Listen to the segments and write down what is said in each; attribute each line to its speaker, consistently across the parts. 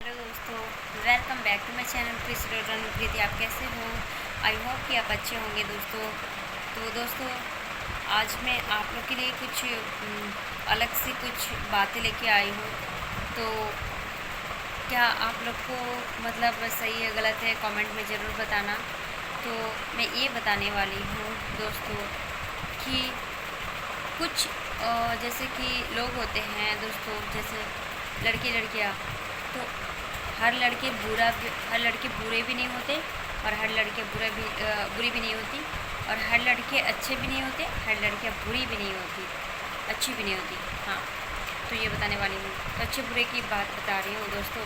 Speaker 1: Hello दोस्तों, welcome back to my channel Preeti. आप कैसे हो? आई होप कि आप अच्छे होंगे दोस्तों। तो दोस्तों, आज मैं आप लोग के लिए कुछ अलग सी कुछ बातें लेके आई हूँ। तो क्या आप लोग को मतलब सही है गलत है कमेंट में ज़रूर बताना। तो मैं ये बताने वाली हूँ दोस्तों कि कुछ जैसे कि लोग होते हैं दोस्तों, जैसे लड़के लड़कियाँ, तो हर लड़के बुरे भी नहीं होते और हर लड़के बुरी भी नहीं होती, और हर लड़के अच्छे भी नहीं होते, हर लड़कियाँ बुरी भी नहीं होती, अच्छी भी नहीं होती। हाँ, तो ये बताने वाली हूँ। तो अच्छे बुरे की बात बता रही हूँ दोस्तों।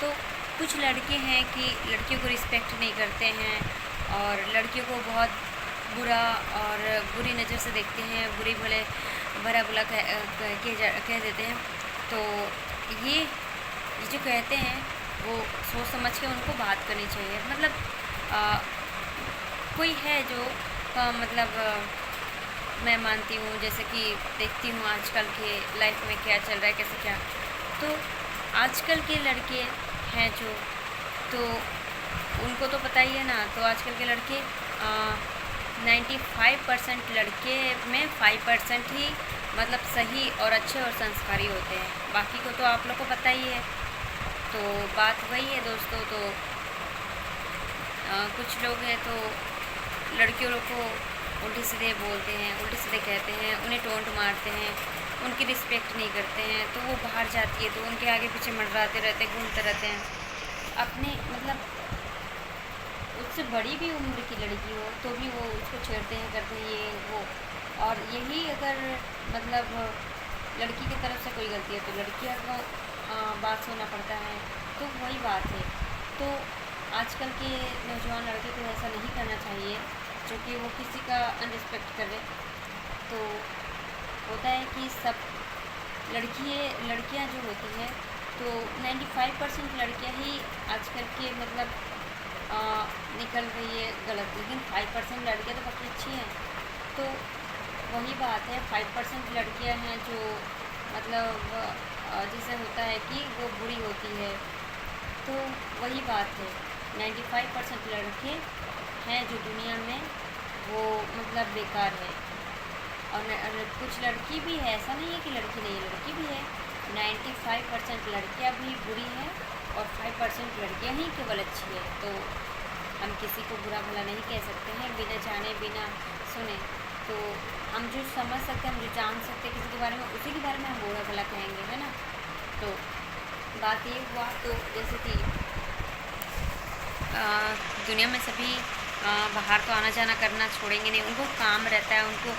Speaker 1: तो कुछ लड़के हैं कि लड़कियों को रिस्पेक्ट नहीं करते हैं और लड़कियों को बहुत बुरा और बुरी नज़र से देखते हैं, बुरी भले भरा बुला कह देते हैं। तो ये जो कहते हैं वो सोच समझ के उनको बात करनी चाहिए। मतलब कोई है जो मैं मानती हूँ, जैसे कि देखती हूँ आजकल के लाइफ में क्या चल रहा है, कैसे क्या। तो आजकल के लड़के हैं जो, तो उनको तो पता ही है ना। तो आजकल के लड़के 95% लड़के में 5% ही मतलब सही और अच्छे और संस्कारी होते हैं। बाकी को तो आप लोग को पता ही है। तो बात वही है दोस्तों। तो कुछ लोग हैं तो लड़कियों लोग को उल्टे सीधे बोलते हैं, उल्टे सीधे कहते हैं, उन्हें टोंट मारते हैं, उनकी रिस्पेक्ट नहीं करते हैं। तो वो बाहर जाती है तो उनके आगे पीछे मंडराते रहते हैं, घूमते रहते हैं। अपने मतलब उससे बड़ी भी उम्र की लड़की हो तो भी वो उसको छेड़ते हैं, करते हैं ये वो। और यही अगर मतलब लड़की की तरफ से कोई गलती है तो लड़कियों को बात सुनना पड़ता है। तो वही बात है। तो आजकल के नौजवान लड़के को ऐसा नहीं करना चाहिए जो कि वो किसी का अनरिस्पेक्ट करे। तो होता है कि सब लड़कियां जो होती हैं, तो 95% लड़कियां ही आजकल के मतलब निकल रही है गलत, लेकिन 5% लड़कियां तो काफ़ी अच्छी हैं। तो वही बात है, 5% लड़कियां हैं जो मतलब जैसे होता है कि वो बुरी होती है। तो वही बात है, 95% लड़के हैं जो दुनिया में वो मतलब बेकार है। और कुछ लड़की भी है, ऐसा नहीं है कि लड़की नहीं है, लड़की भी है। 95% लड़कियां भी बुरी हैं और 5% लड़कियां ही केवल अच्छी है। तो हम किसी को बुरा भला नहीं कह सकते हैं बिना जाने बिना सुने। तो हम जो समझ सकते हैं, हम जो जान सकते हैं किसी के बारे में, उसी के बारे में हम बुरा भला कहेंगे, है ना। तो बात ये हुआ। तो जैसे कि दुनिया में सभी बाहर तो आना जाना करना छोड़ेंगे नहीं, उनको काम रहता है, उनको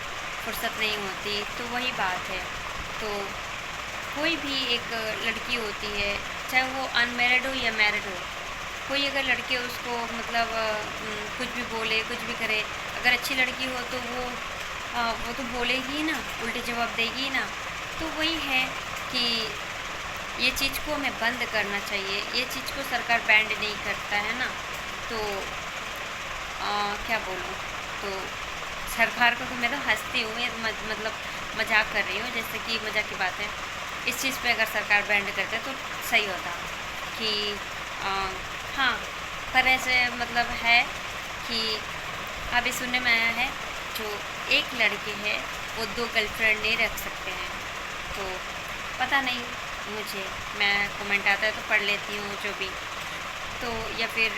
Speaker 1: फुर्सत नहीं होती। तो वही बात है। तो कोई भी एक लड़की होती है, चाहे वो अनमैरिड हो या मैरिड हो, कोई अगर लड़के उसको मतलब कुछ भी बोले, कुछ भी करे, अगर अच्छी लड़की हो तो वो तो बोलेगी ही ना, उल्टे जवाब देगी ही ना। तो वही है कि ये चीज़ को हमें बंद करना चाहिए। ये चीज़ को सरकार बैंड नहीं करता है ना। तो क्या बोलूँ। तो सरकार को तो मैं तो हंसती हूँ, ये मतलब मजाक कर रही हूँ, जैसे कि मजाक की बात है। इस चीज़ पे अगर सरकार बैंड करते तो सही होता कि हाँ। पर ऐसे मतलब है कि अभी सुनने में आया है जो एक लड़के है वो 2 गर्लफ्रेंड नहीं रख सकते हैं। तो पता नहीं मुझे, मैं कमेंट आता है तो पढ़ लेती हूँ जो भी। तो या फिर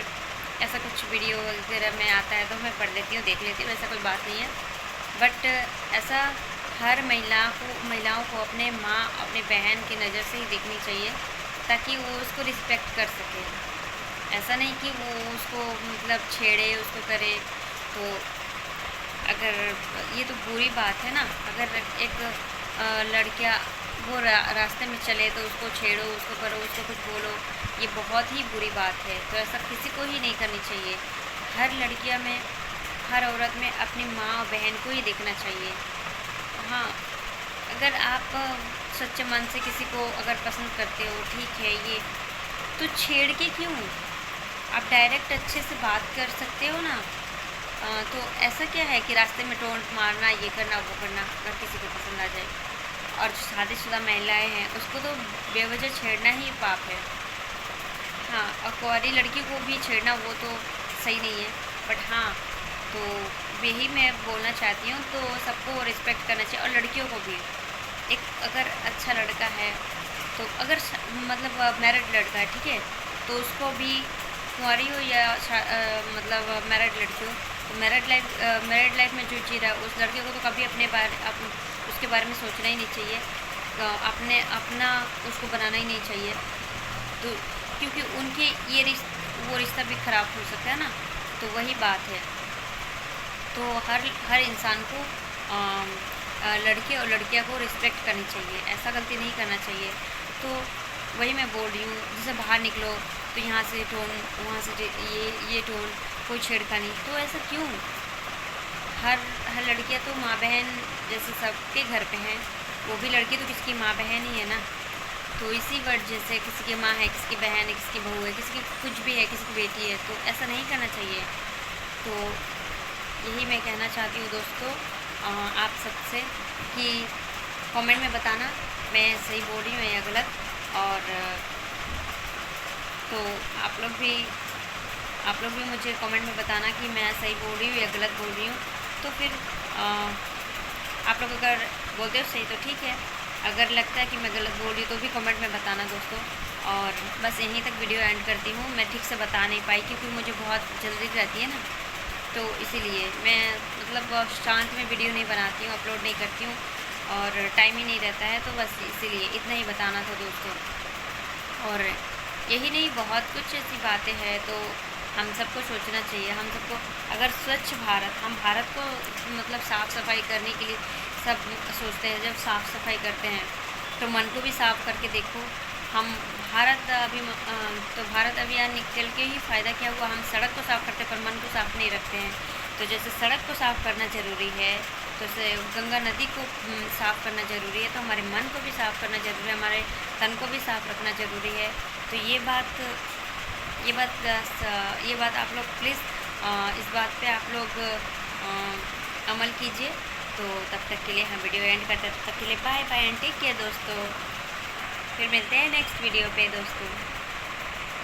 Speaker 1: ऐसा कुछ वीडियो वगैरह में आता है तो मैं पढ़ लेती हूँ, देख लेती हूँ, ऐसा कोई बात नहीं है। बट ऐसा हर महिलाओं को अपने माँ, अपने बहन की नज़र से ही देखनी चाहिए ताकि वो उसको रिस्पेक्ट कर सके। ऐसा नहीं कि वो उसको मतलब छेड़े, उसको करे। तो अगर ये तो बुरी बात है ना। अगर एक लड़कियाँ वो रास्ते में चले तो उसको छेड़ो, उसको करो, उसको कुछ बोलो, ये बहुत ही बुरी बात है। तो ऐसा किसी को ही नहीं करनी चाहिए। हर लड़कियाँ में, हर औरत में अपनी माँ और बहन को ही देखना चाहिए। हाँ, अगर आप सच्चे मन से किसी को अगर पसंद करते हो, ठीक है, ये तो छेड़ के क्यों, आप डायरेक्ट अच्छे से बात कर सकते हो ना। तो ऐसा क्या है कि रास्ते में टोंट मारना, ये करना, वो करना, अगर किसी को पसंद आ जाए। और जो शादीशुदा महिलाएं हैं उसको तो बेवजह छेड़ना ही पाप है। हाँ, और कुंवारी लड़की को भी छेड़ना वो तो सही नहीं है, बट हाँ, तो यही मैं बोलना चाहती हूँ, तो सबको रिस्पेक्ट करना चाहिए और लड़कियों को भी। एक अगर अच्छा लड़का है, तो अगर मतलब मैरिड लड़का है, ठीक है, तो उसको भी कुंवारी हो या मतलब मैरिड लड़की हो, तो मैरिड लाइफ में जो जी रहा है उस लड़के को तो कभी उसके बारे में सोचना ही नहीं चाहिए, अपने अपना उसको बनाना ही नहीं चाहिए। तो क्योंकि उनके वो रिश्ता भी ख़राब हो सकता है ना, तो वही बात है। तो हर इंसान को लड़के और लड़कियां को रिस्पेक्ट करनी चाहिए, ऐसा गलती नहीं करना चाहिए। तो वही मैं बोल रही हूँ, जैसे बाहर निकलो तो यहाँ से टोन, वहाँ से ये टोन, कोई छेड़खानी, तो ऐसा क्यों? हर हर लड़कियाँ तो माँ बहन जैसे सबके घर पे हैं, वो भी लड़की तो किसकी माँ बहन ही है ना। तो इसी वजह से किसी की माँ है, किसी की बहन है, किसी की बहू है, किसी की कुछ भी है, किसी की बेटी है, तो ऐसा नहीं करना चाहिए। तो यही मैं कहना चाहती हूँ दोस्तों, आप सबसे कि कमेंट में बताना मैं सही बोल रही हूँ या गलत। और तो आप लोग भी मुझे कमेंट में बताना कि मैं सही बोल रही हूँ या गलत बोल रही हूँ। तो फिर आप लोग अगर बोलते हो सही तो ठीक है, अगर लगता है कि मैं गलत बोल रही हूँ तो भी कमेंट में बताना दोस्तों। और बस यहीं तक वीडियो एंड करती हूँ, मैं ठीक से बता नहीं पाई क्योंकि मुझे बहुत जल्दी रहती है ना, तो इसीलिए मैं मतलब शांत में वीडियो नहीं बनाती हूँ, अपलोड नहीं करती हूँ और टाइम ही नहीं रहता है, तो बस इसीलिए इतना ही बताना था दोस्तों। और यही नहीं, बहुत कुछ ऐसी बातें हैं, तो हम सबको सोचना चाहिए। हम सबको अगर स्वच्छ भारत, हम भारत को मतलब साफ़ सफाई करने के लिए सब सोचते हैं, जब साफ़ सफाई करते हैं तो मन को भी साफ़ करके देखो। हम भारत अभियान निकल के ही फ़ायदा क्या हुआ, हम सड़क को साफ़ करते हैं पर मन को साफ़ नहीं रखते हैं। तो जैसे सड़क को साफ़ करना ज़रूरी है, तो जैसे गंगा नदी को साफ़ करना ज़रूरी है, तो हमारे मन को भी साफ़ करना ज़रूरी है, हमारे तन को भी साफ़ रखना ज़रूरी है। तो ये बात आप लोग प्लीज़ इस बात पे आप लोग अमल कीजिए। तो तब तक के लिए हम वीडियो एंड करते हैं, तब तक के लिए bye bye and take care दोस्तों। फिर मिलते हैं नेक्स्ट वीडियो पे दोस्तों।